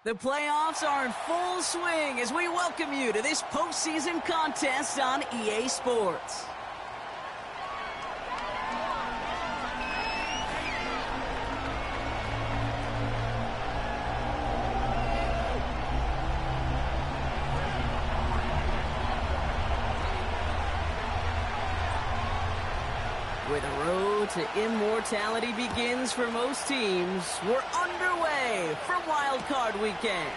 The playoffs are in full swing as we welcome you to this postseason contest on EA Sports. Where the road to immortality begins for most teams, we're underway for Wild Card Weekend.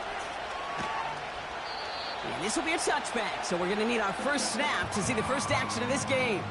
And this will be a touchback, so we're going to need our first snap to see the first action of this game.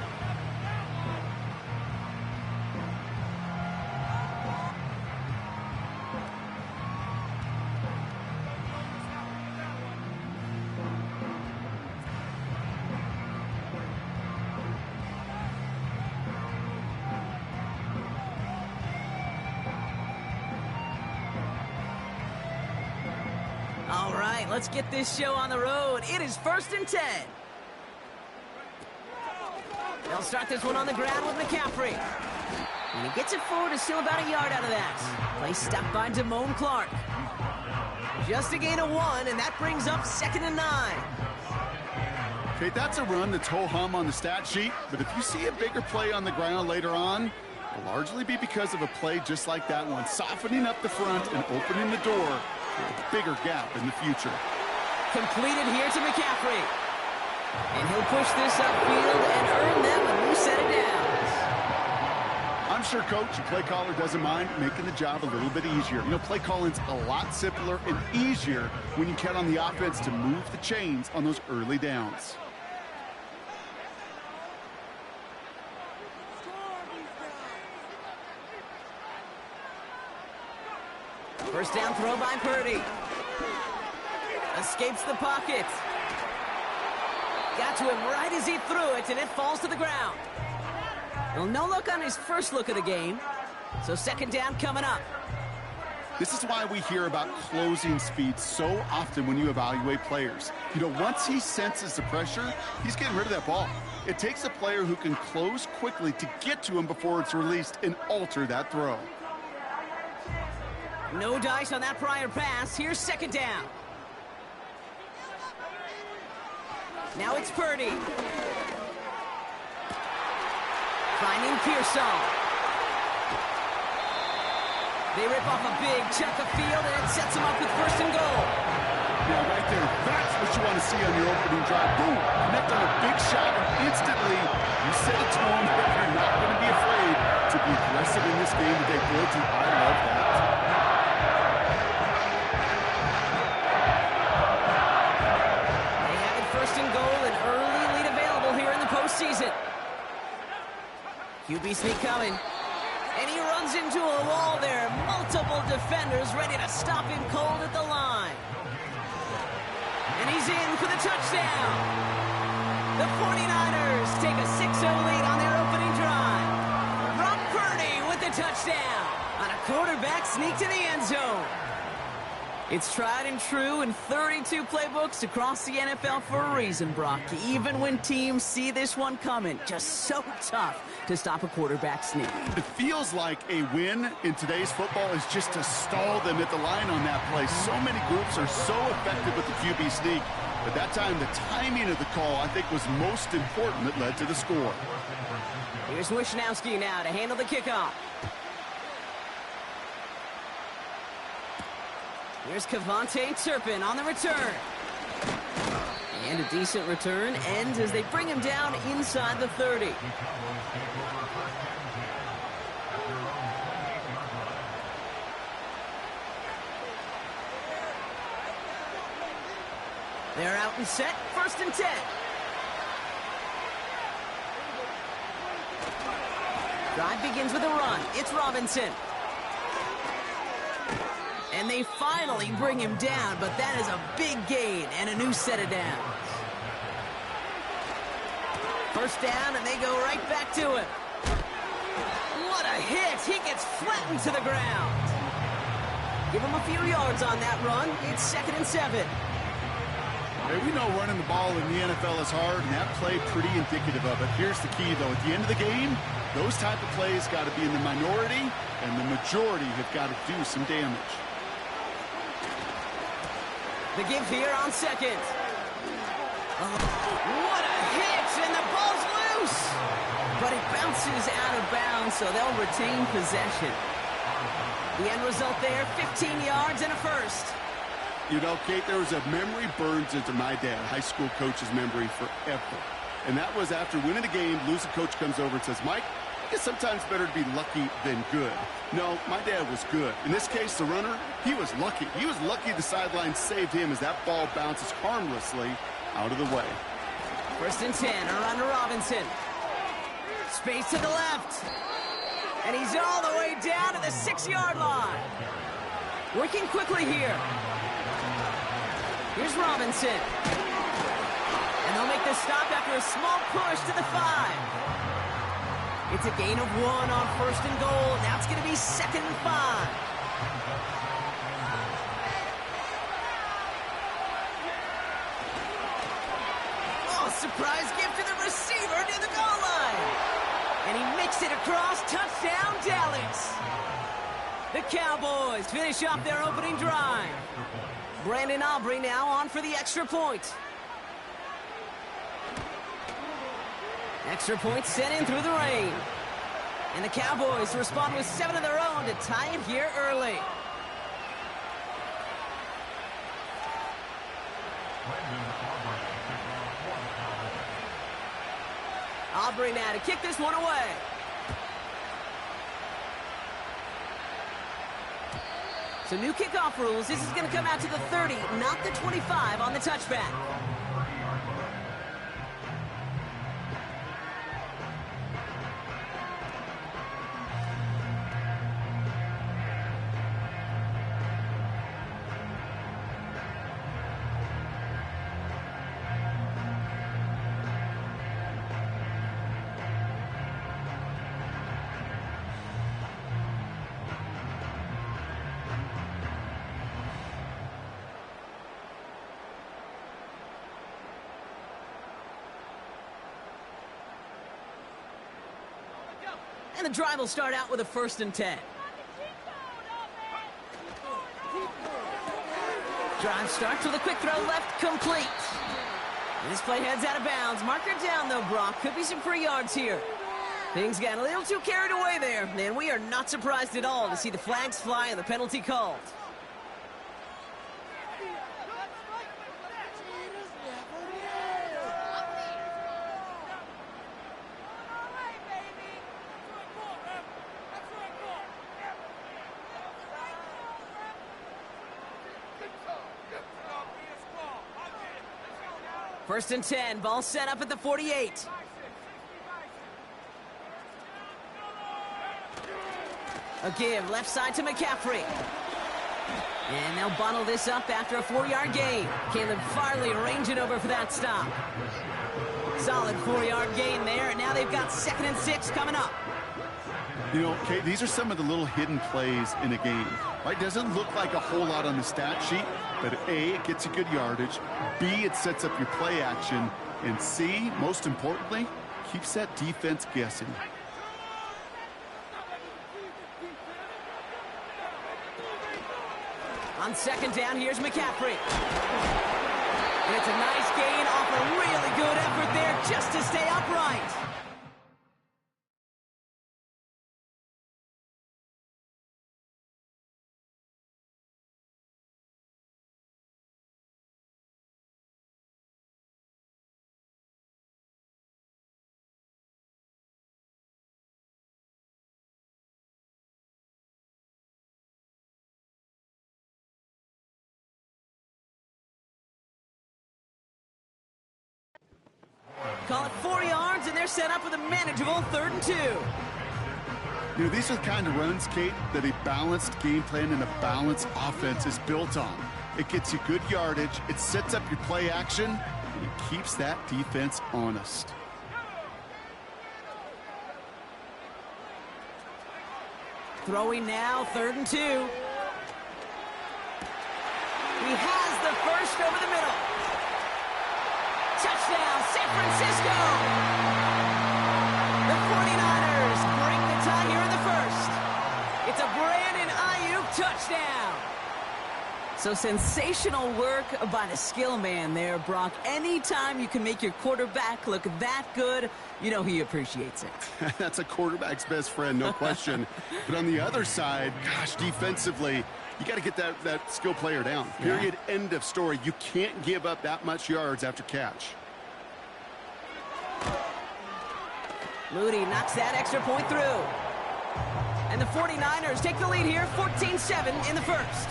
All right, let's get this show on the road. It is 1st and 10. They'll start this one on the ground with McCaffrey. And he gets it forward, is still about a yard out of that. Play stopped by Damone Clark. Just a gain of 1, and that brings up 2nd and 9. Okay, that's a run that's ho-hum on the stat sheet, but if you see a bigger play on the ground later on, it'll largely be because of a play just like that one, softening up the front and opening the door for a bigger gap in the future. Completed here to McCaffrey. And he'll push this upfield and earn them a new set of downs. I'm sure coach and play caller doesn't mind making the job a little bit easier. You know, play calling's a lot simpler and easier when you count on the offense to move the chains on those early downs. First down throw by Purdy. Escapes the pocket. Got to him right as he threw it, and it falls to the ground. Well, no look on his first look of the game. So 2nd down coming up. This is why we hear about closing speed so often when you evaluate players. You know, once he senses the pressure, he's getting rid of that ball. It takes a player who can close quickly to get to him before it's released and alter that throw. No dice on that prior pass. Here's 2nd down. Now it's Purdy. Finding Pearsall. They rip off a big chunk of field, and it sets them up with 1st and goal. Yeah, right there. That's what you want to see on your opening drive. Boom! Connect on a big shot, and instantly you set it to them that you're not going to be afraid to be aggressive in this game today. Guilty. I love that. Season. QB sneak coming. And he runs into a wall there. Multiple defenders ready to stop him cold at the line. And he's in for the touchdown. The 49ers take a 6-0 lead on their opening drive. Brock Purdy with the touchdown on a quarterback sneak to the end zone. It's tried and true in 32 playbooks across the NFL for a reason, Brock. Even when teams see this one coming, just so tough to stop a quarterback sneak. It feels like a win in today's football is just to stall them at the line on that play. So many groups are so effective with the QB sneak. But that time, the timing of the call, I think, was most important that led to the score. Here's Wishnowski now to handle the kickoff. Here's Kevontae Turpin on the return. And a decent return ends as they bring him down inside the 30. They're out and set, 1st and 10. Drive begins with a run. It's Robinson. And they finally bring him down, but that is a big gain and a new set of downs. First down, and they go right back to him. What a hit! He gets flattened to the ground. Give him a few yards on that run. It's 2nd and 7. Hey, we know running the ball in the NFL is hard, and that play pretty indicative of it. Here's the key, though. At the end of the game, those type of plays got to be in the minority, and the majority have got to do some damage. The give here on second. Oh, what a hit, and the ball's loose. But it bounces out of bounds, so they'll retain possession. The end result there, 15 yards and a first. You know, Kate, there was a memory burns into my dad, high school coach's memory forever. And that was after winning the game, losing coach comes over and says, Mike, I think it's sometimes better to be lucky than good. No, my dad was good. In this case, the runner, he was lucky. He was lucky the sideline saved him as that ball bounces harmlessly out of the way. 1st and 10, around to Robinson. Space to the left. And he's all the way down to the 6-yard line. Working quickly here. Here's Robinson. And they'll make the stop after a small push to the 5. It's a gain of 1 on 1st and goal. Now it's going to be 2nd and 5. Oh, surprise gift to the receiver near the goal line. And he makes it across. Touchdown, Dallas. The Cowboys finish off their opening drive. Brandon Aubrey now on for the extra point. Extra point sent in through the rain. And the Cowboys respond with 7 of their own to tie it here early. Aubrey now to kick this one away. So new kickoff rules. This is going to come out to the 30, not the 25 on the touchback. And the drive will start out with a 1st and 10. Drive starts with a quick throw left, complete. And this play heads out of bounds. Marker down, though, Brock. Could be some free yards here. Things got a little too carried away there, and we are not surprised at all to see the flags fly and the penalty called. First and 10, ball set up at the 48. A give, left side to McCaffrey. And they'll bottle this up after a 4-yard gain. Caleb Farley ranging over for that stop. Solid 4-yard gain there, and now they've got 2nd and 6 coming up. You know, Kate, these are some of the little hidden plays in a game. Right? Doesn't look like a whole lot on the stat sheet, but A, it gets you good yardage. B, it sets up your play action. And C, most importantly, keeps that defense guessing. On 2nd down, here's McCaffrey. And it's a nice gain off a really good effort there just to stay upright. Call it 4 yards, and they're set up with a manageable 3rd and 2. You know, these are the kind of runs, Kate, that a balanced game plan and a balanced offense is built on. It gets you good yardage, it sets up your play action, and it keeps that defense honest. Throwing now, 3rd and 2. He has the first over the middle. Touchdown, San Francisco! The 49ers break the tie here in the first. It's a Brandon Aiyuk touchdown. So sensational work by the skill man there, Brock. Anytime you can make your quarterback look that good, you know he appreciates it. That's a quarterback's best friend, no question. But on the other side, gosh, defensively, you got to get that skill player down. Period, end of story. You can't give up that much yards after catch. Moody knocks that extra point through. And the 49ers take the lead here, 14-7 in the first.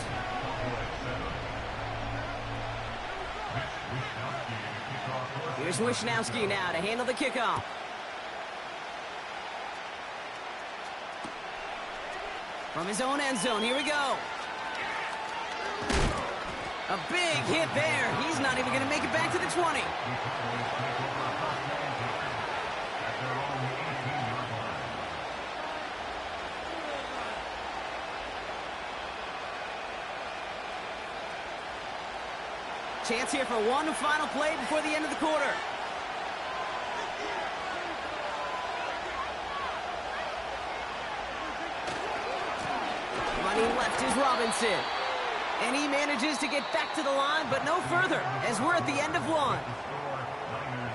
Here's Wishnowski now to handle the kickoff. From his own end zone, here we go. A big hit there. He's not even going to make it back to the 20. Chance here for one final play before the end of the quarter. Running left is Robinson. And he manages to get back to the line, but no further, as we're at the end of one.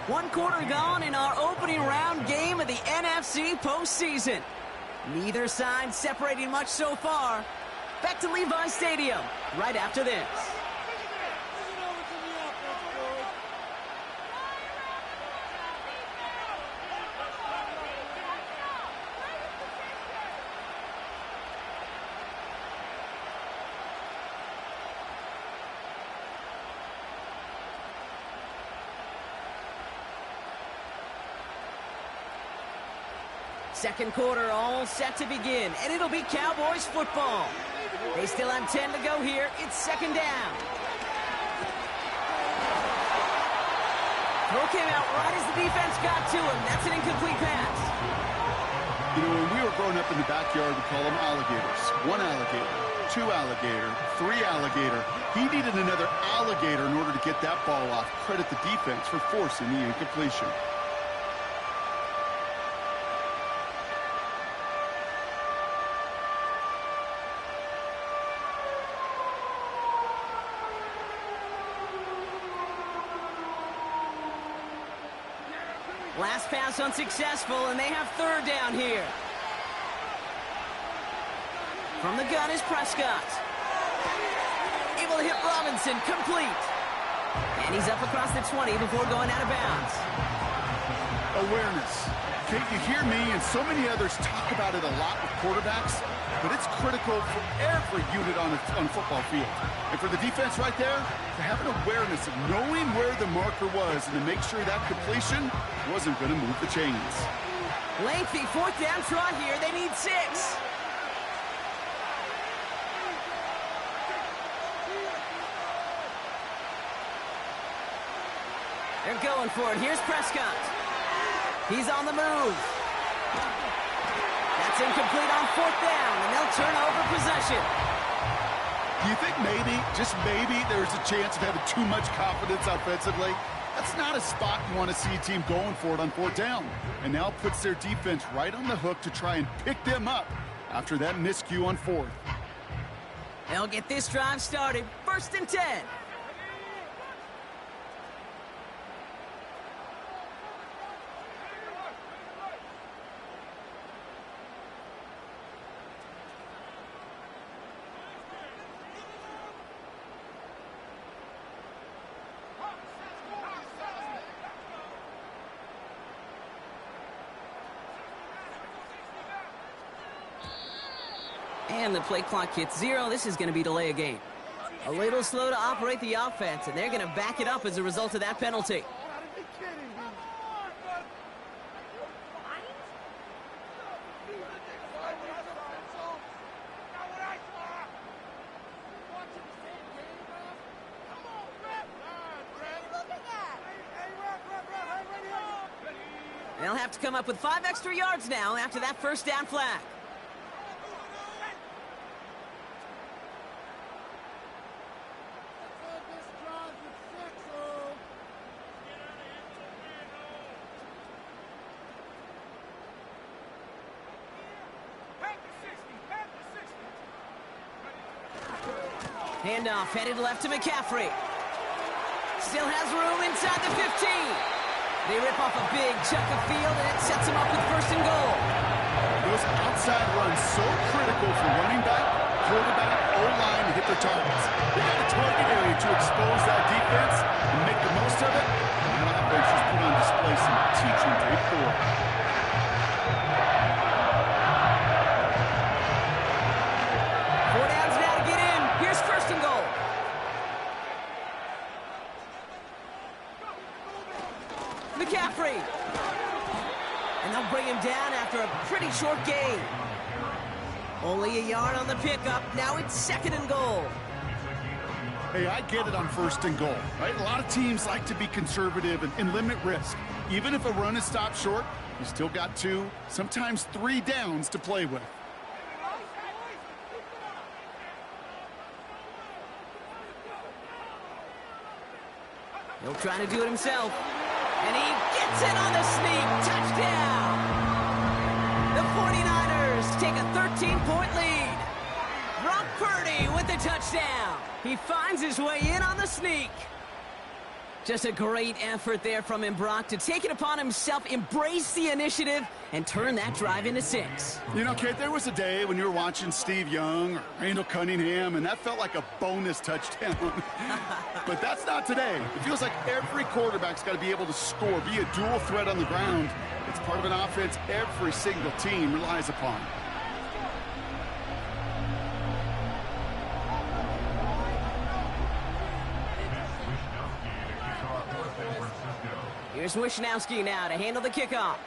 One quarter gone in our opening round game of the NFC postseason. Neither side separating much so far. Back to Levi Stadium right after this. Second quarter all set to begin, and it'll be Cowboys football. They still have 10 to go here. It's second down. Throw came out right as the defense got to him. That's an incomplete pass. You know, when we were growing up in the backyard, we call them alligators. One alligator, two alligator, three alligator. He needed another alligator in order to get that ball off. Credit the defense for forcing the incompletion. Last pass unsuccessful, and they have third down here. From the gun is Prescott. Able to hit Robinson, complete. And he's up across the 20 before going out of bounds. Awareness. Okay, you hear me and so many others talk about it a lot with quarterbacks, but it's critical for every unit on a football field. And for the defense right there, to have an awareness of knowing where the marker was and to make sure that completion wasn't going to move the chains. Lengthy fourth down try here. They need 6. They're going for it. Here's Prescott. He's on the move. That's incomplete on fourth down, and they'll turn over possession. Do you think maybe, just maybe, there's a chance of having too much confidence offensively? That's not a spot you want to see a team going for it on fourth down. And now puts their defense right on the hook to try and pick them up after that miscue on fourth. They'll get this drive started. First and 10. And the play clock hits 0. This is going to be delay a game. A little slow to operate the offense, and they're going to back it up as a result of that penalty. They'll have to come up with 5 extra yards now after that first down flag. Handoff headed left to McCaffrey. Still has room inside the 15. They rip off a big chunk of field, and it sets them up with first and goal. Those outside runs so critical for running back, quarterback, O-line to hit their targets. They got a target area to expose that defense and make the most of it. And that offense just put on display some teaching to hit forward. 4 downs now to get in. Here's first and goal. McCaffrey. And they'll bring him down after a pretty short gain. Only a yard on the pickup. Now it's second and goal. Hey, I get it on first and goal, right? A lot of teams like to be conservative and limit risk. Even if a run is stopped short, you still got 2, sometimes 3 downs to play with. He'll try to do it himself. And he gets it on the sneak. Touchdown! The 49ers take a 13-point lead. Brock Purdy with the touchdown. He finds his way in on the sneak. Just a great effort there from him, Brock, to take it upon himself, embrace the initiative, and turn that drive into 6. You know, Kate, there was a day when you were watching Steve Young or Randall Cunningham, and that felt like a bonus touchdown. But that's not today. It feels like every quarterback's got to be able to score, be a dual threat on the ground. It's part of an offense every single team relies upon. Here's Wishnowski now to handle the kickoff.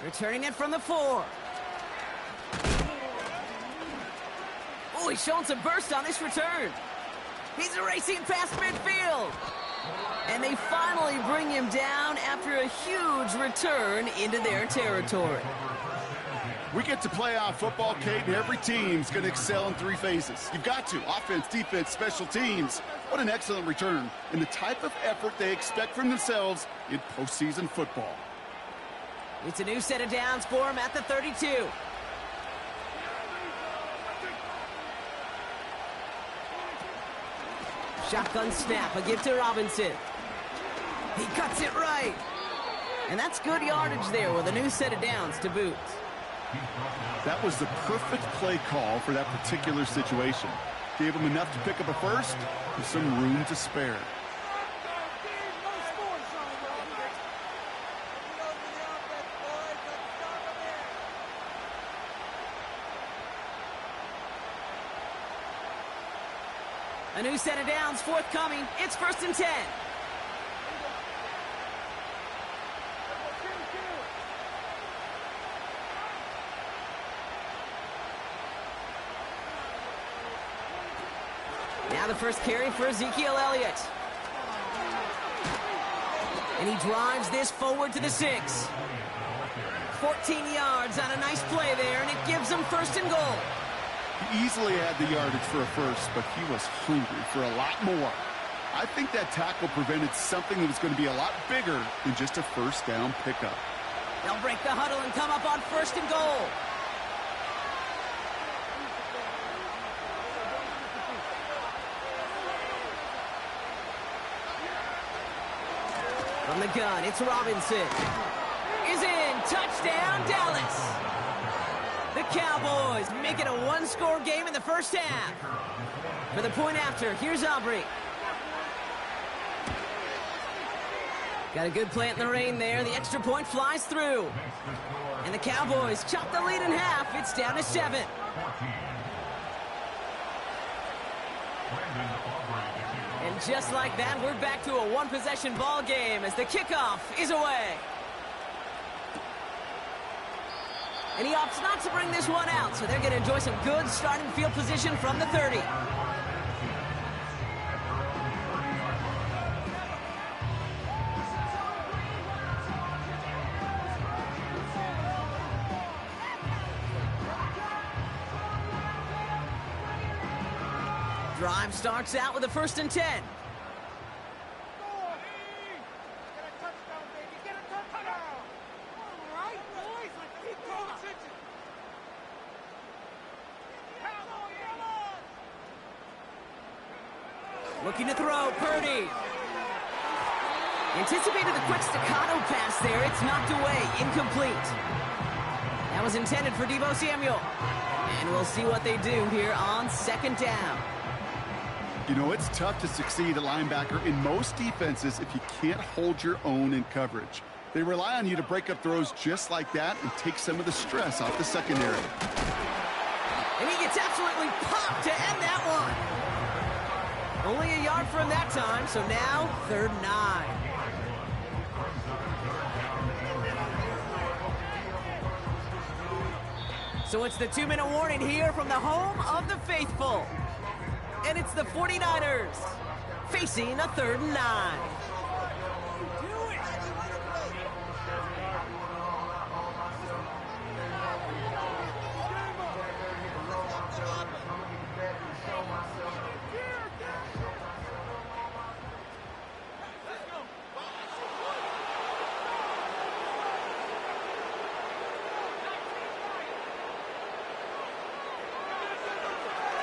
Returning it from the 4. Oh, he's showing some burst on this return. He's racing past midfield. And they finally bring him down after a huge return into their territory. We get to playoff football, Kate, and every team's going to excel in 3 phases. You've got to. Offense, defense, special teams. What an excellent return. And the type of effort they expect from themselves in postseason football. It's a new set of downs for him at the 32. Shotgun snap, a give to Robinson. He cuts it right. And that's good yardage there with a new set of downs to boot. That was the perfect play call for that particular situation. Gave him enough to pick up a first with some room to spare. A new set of downs forthcoming. It's first and 10. Now the first carry for Ezekiel Elliott. And he drives this forward to the 6. 14 yards on a nice play there, and it gives him first and goal. He easily had the yardage for a first, but he was hungry for a lot more. I think that tackle prevented something that was going to be a lot bigger than just a first down pickup. They'll break the huddle and come up on first and goal. From the gun, it's Robinson. Is in. Touchdown, Dallas. The Cowboys make it a one-score game in the first half. For the point after, here's Aubrey. Got a good plant in the rain there. The extra point flies through. And the Cowboys chop the lead in half. It's down to 7. And just like that, we're back to a one-possession ball game as the kickoff is away. And he opts not to bring this one out, so they're going to enjoy some good starting field position from the 30. Drive starts out with a first and 10. Looking to throw, Purdy. Anticipated the quick staccato pass there. It's knocked away, incomplete. That was intended for Deebo Samuel. And we'll see what they do here on second down. You know, it's tough to succeed at linebacker in most defenses if you can't hold your own in coverage. They rely on you to break up throws just like that and take some of the stress off the secondary. And he gets absolutely popped to end that one. Only a yard from that time, so now 3rd and 9. So it's the 2-minute warning here from the home of the faithful. And it's the 49ers facing a 3rd and 9.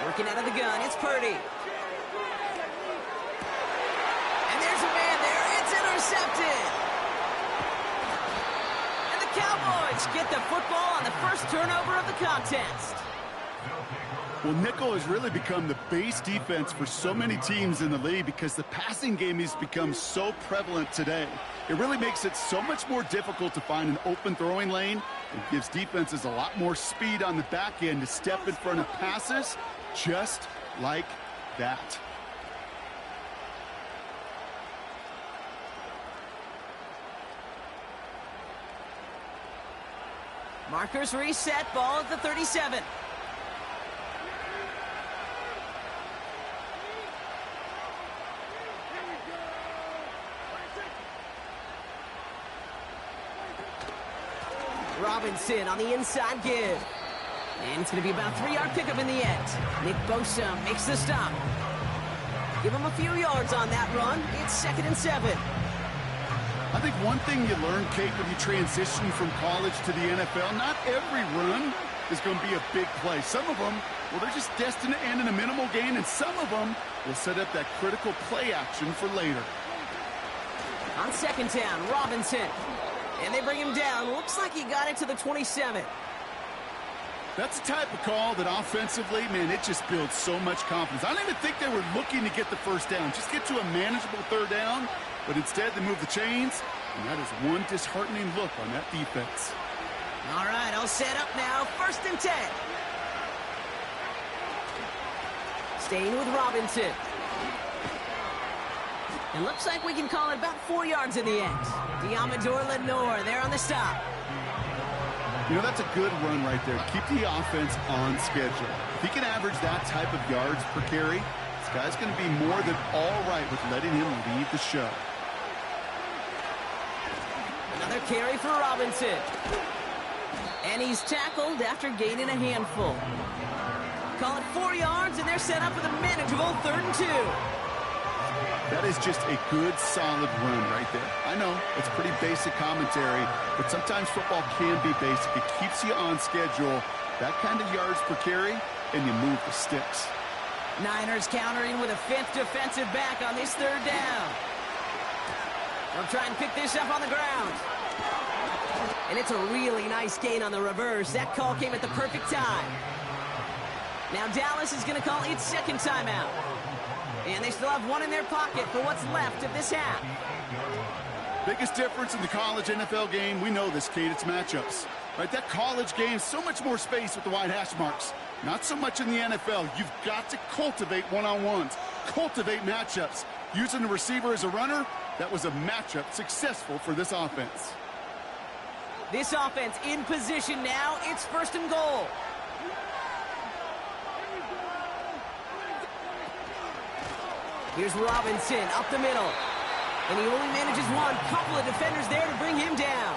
Working out of the gun, it's Purdy. And there's a man there, it's intercepted. And the Cowboys get the football on the first turnover of the contest. Well, nickel has really become the base defense for so many teams in the league because the passing game has become so prevalent today. It really makes it so much more difficult to find an open throwing lane. It gives defenses a lot more speed on the back end to step in front of passes just like that. Markers reset, ball at the 37. Robinson on the inside give. And it's going to be about a 3-yard pickup in the end. Nick Bosa makes the stop. Give him a few yards on that run. It's 2nd and 7. I think one thing you learn, Kate, when you transition from college to the NFL, not every run is going to be a big play. Some of them, well, they're just destined to end in a minimal gain, and some of them will set up that critical play action for later. On 2nd down, Robinson. And they bring him down. Looks like he got it to the 27. That's the type of call that offensively, man, it just builds so much confidence. I don't even think they were looking to get the first down. Just get to a manageable 3rd down, but instead they move the chains, and that is one disheartening look on that defense. All right, I'll set up now. 1st and 10. Staying with Robinson. It looks like we can call it about 4 yards in the end. Diamador Lenore there on the stop. You know, that's a good run right there. Keep the offense on schedule. If he can average that type of yards per carry, this guy's going to be more than all right with letting him lead the show. Another carry for Robinson. And he's tackled after gaining a handful. Call it 4 yards, and they're set up with a manageable 3rd and 2. That is just a good, solid run right there. I know, it's pretty basic commentary, but sometimes football can be basic. It keeps you on schedule, that kind of yards per carry, and you move the sticks. Niners countering with a 5th defensive back on this 3rd down. They'll try and pick this up on the ground. And it's a really nice gain on the reverse. That call came at the perfect time. Now Dallas is going to call its 2nd timeout. And they still have one in their pocket for what's left of this half. Biggest difference in the college NFL game, we know this, Kate, it's matchups. Right, that college game, so much more space with the wide hash marks. Not so much in the NFL. You've got to cultivate one-on-ones, cultivate matchups. Using the receiver as a runner, that was a matchup successful for this offense. This offense in position now. It's 1st and goal. Here's Robinson up the middle. And he only manages one. Couple of defenders there to bring him down.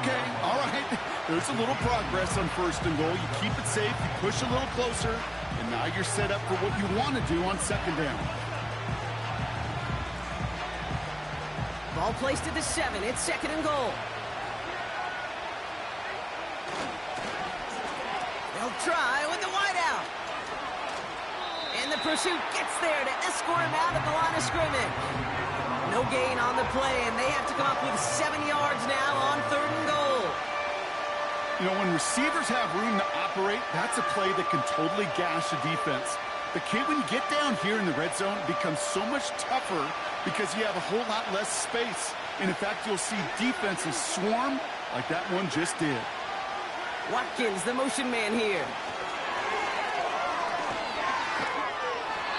Okay, all right. There's a little progress on 1st and goal. You keep it safe, you push a little closer, and now you're set up for what you want to do on 2nd down. Ball placed at the 7. It's 2nd and goal. They'll try with the wideout. And the the pursuit gets there to escort him out of the line of scrimmage. No gain on the play, and they have to come up with 7 yards now on 3rd and goal. You know, when receivers have room to operate, that's a play that can totally gash a defense. The kid, when you get down here in the red zone, it becomes so much tougher because you have a whole lot less space. And in fact, you'll see defenses swarm like that one just did. Watkins, the motion man here.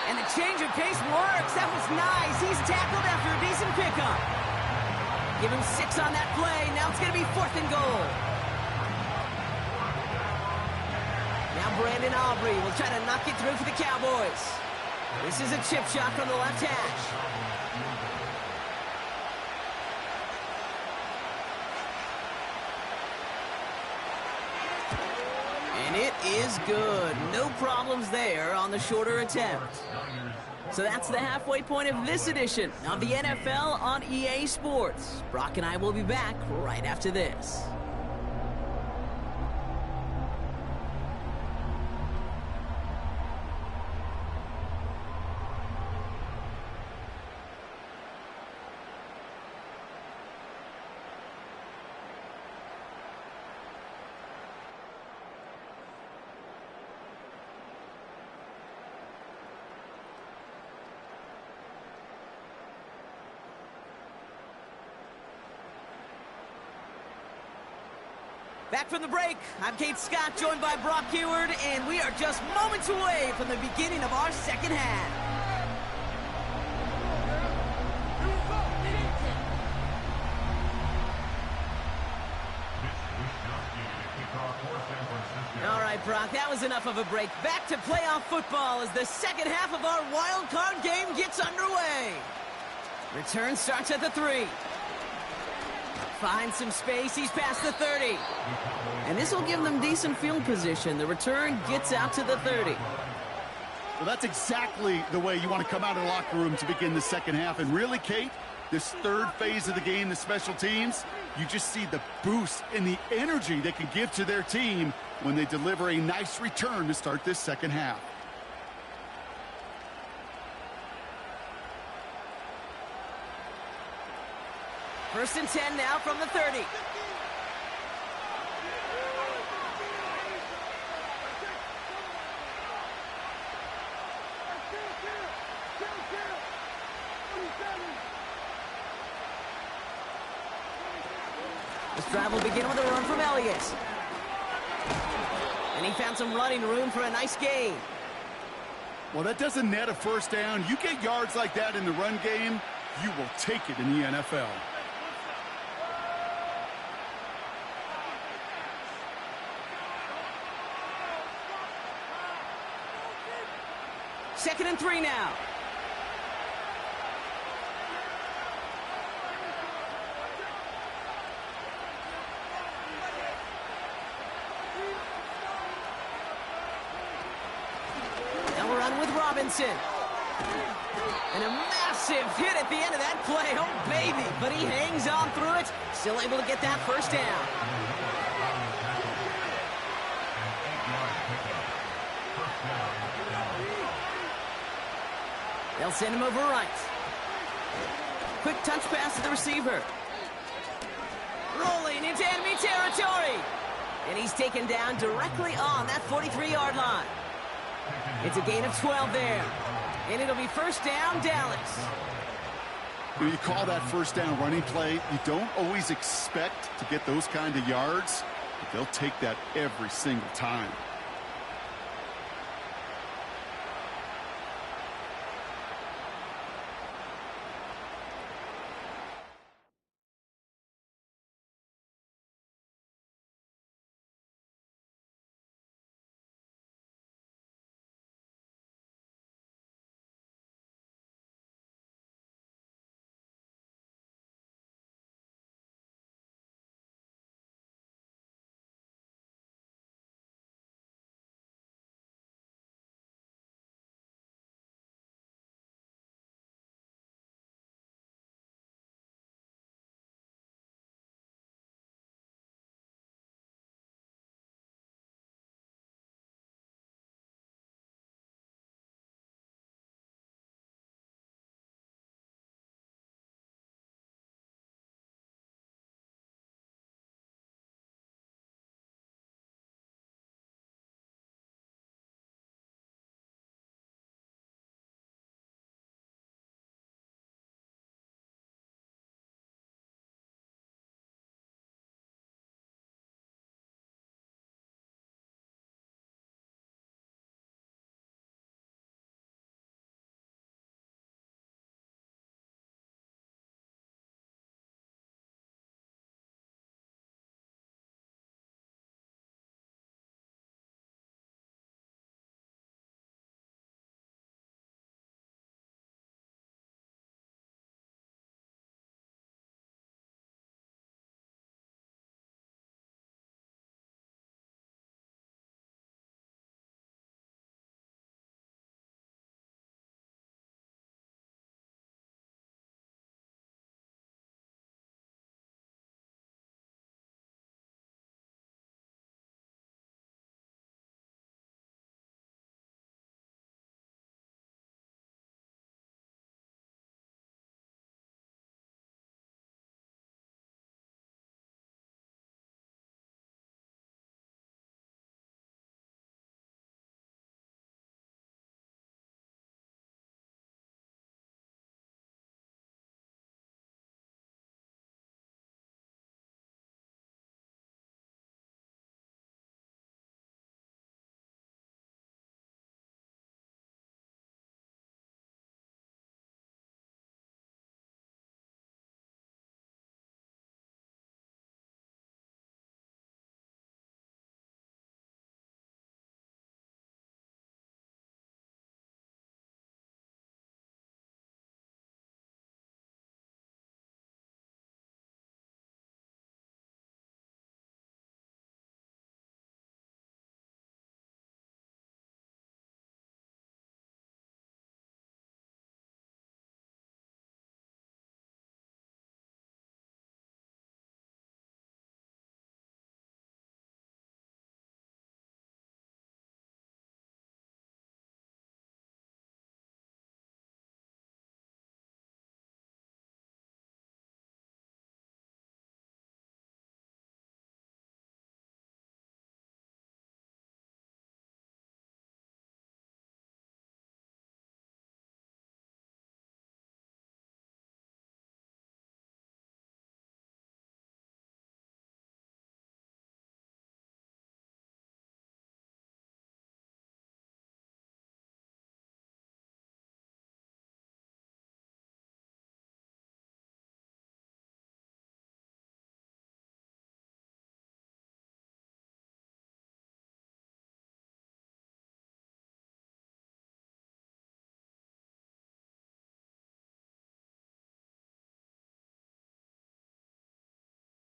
And the change of pace works. That was nice. He's tackled after a decent pickup. Give him 6 on that play. Now it's going to be 4th and goal. Now Brandon Aubrey will try to knock it through for the Cowboys. This is a chip shot from the left hash. And it is good. No problems there on the shorter attempt. So that's the halfway point of this edition of the NFL on EA Sports. Brock and I will be back right after this. Back from the break, I'm Kate Scott, joined by Brock Huard, and we are just moments away from the beginning of our second half. All right, Brock, that was enough of a break. Back to playoff football as the second half of our wild card game gets underway. Return starts at the 3. Finds some space. He's past the 30. And this will give them decent field position. The return gets out to the 30. Well, that's exactly the way you want to come out of the locker room to begin the second half. And really, Kate, this third phase of the game, the special teams, you just see the boost and the energy they can give to their team when they deliver a nice return to start this second half. First and 10 now from the 30. This drive will begin with a run from Elliott. And he found some running room for a nice gain. Well, that doesn't net a first down. You get yards like that in the run game, you will take it in the NFL. Second and 3 now. Now we're on with Robinson. And a massive hit at the end of that play. Oh, baby. But he hangs on through it. Still able to get that first down. They'll send him over right. Quick touch pass to the receiver. Rolling into enemy territory. And he's taken down directly on that 43-yard line. It's a gain of 12 there. And it'll be first down, Dallas. When you call that first down running play, you don't always expect to get those kind of yards, but they'll take that every single time.